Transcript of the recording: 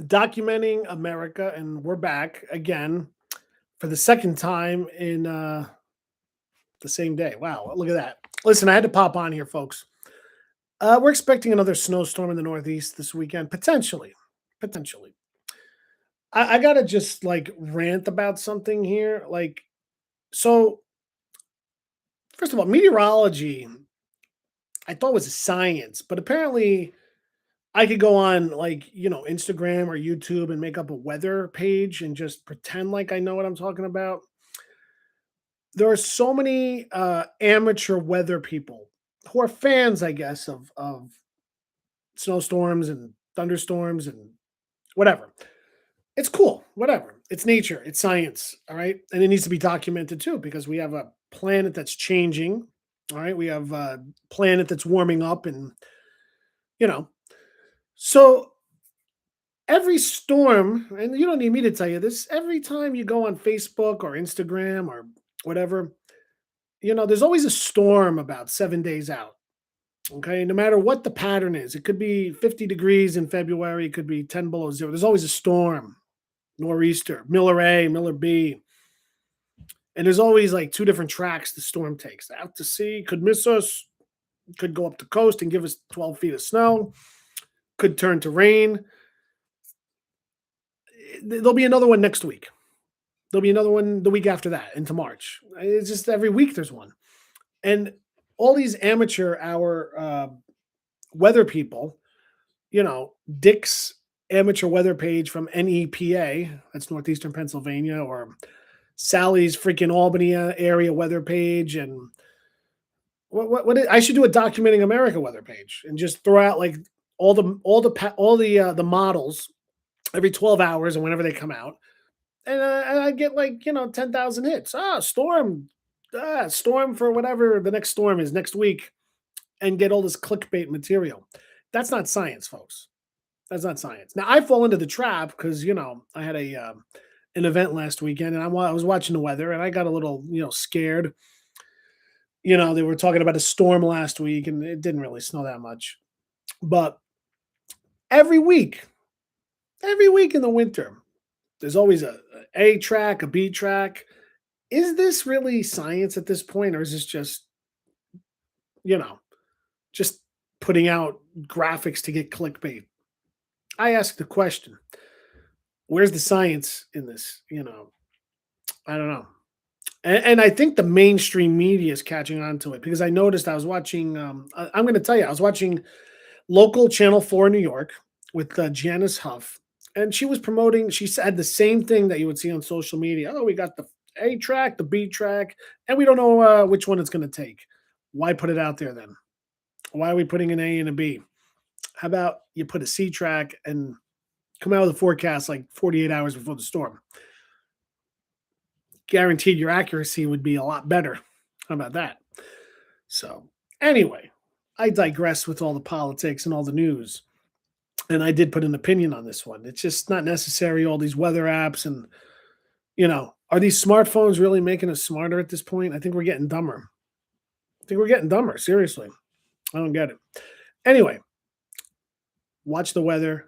documenting America, and we're back again for the second time in the same day. Wow, look at that. Listen, I had to pop on here, folks. We're expecting another snowstorm in the Northeast this weekend, potentially. Potentially. I gotta just like rant about something here. So first of all, meteorology, I thought was a science, but apparently I could go on Instagram or YouTube and make up a weather page and just pretend like I know what I'm talking about. There are so many amateur weather people who are fans, I guess, of snowstorms and thunderstorms and whatever. It's cool, whatever. It's nature, it's science, all right? And it needs to be documented too because we have a planet that's changing, all right? We have a planet that's warming up and, you know. So every storm, and you don't need me to tell you this, every time you go on Facebook or Instagram or whatever, there's always a storm about 7 days out. Okay, no matter what the pattern is, it could be 50 degrees in February, it could be 10 below zero. There's always a storm, nor'easter, Miller A, Miller B. And there's always like two different tracks the storm takes. Out to sea, could miss us, could go up the coast and give us 12 feet of snow, could turn to rain. There'll be another one next week. There'll be another one the week after that into March. It's just every week there's one. And all these amateur hour weather people, Dick's amateur weather page from NEPA, that's Northeastern Pennsylvania, or Sally's freaking Albany area weather page, and I should do a documenting America weather page and just throw out like all the models every 12 hours and whenever they come out, and I get 10,000 hits. Storm for whatever the next storm is next week, and get all this clickbait material. That's not science, folks. That's not science. Now I fall into the trap because I had an event last weekend, and I was watching the weather, and I got a little scared. They were talking about a storm last week, and it didn't really snow that much. But every week, every week in the winter, there's always a track, a B track. Is this really science at this point, or is this you know, just putting out graphics to get clickbait? I ask the question, where's the science in this? I don't know. And I think the mainstream media is catching on to it because I noticed I was watching, I'm going to tell you, I was watching local Channel 4 in New York with Janice Huff, and she was promoting, she said the same thing that you would see on social media. Oh, we got the A track, the B track, and we don't know which one it's going to take. Why put it out there then? Why are we putting an A and a B? How about you put a C track and come out with a forecast like 48 hours before the storm? Guaranteed your accuracy would be a lot better. How about that? So, anyway, I digress with all the politics and all the news. And I did put an opinion on this one. It's just not necessary, all these weather apps. And, are these smartphones really making us smarter at this point? I think we're getting dumber. I think we're getting dumber. Seriously. I don't get it. Anyway, watch the weather,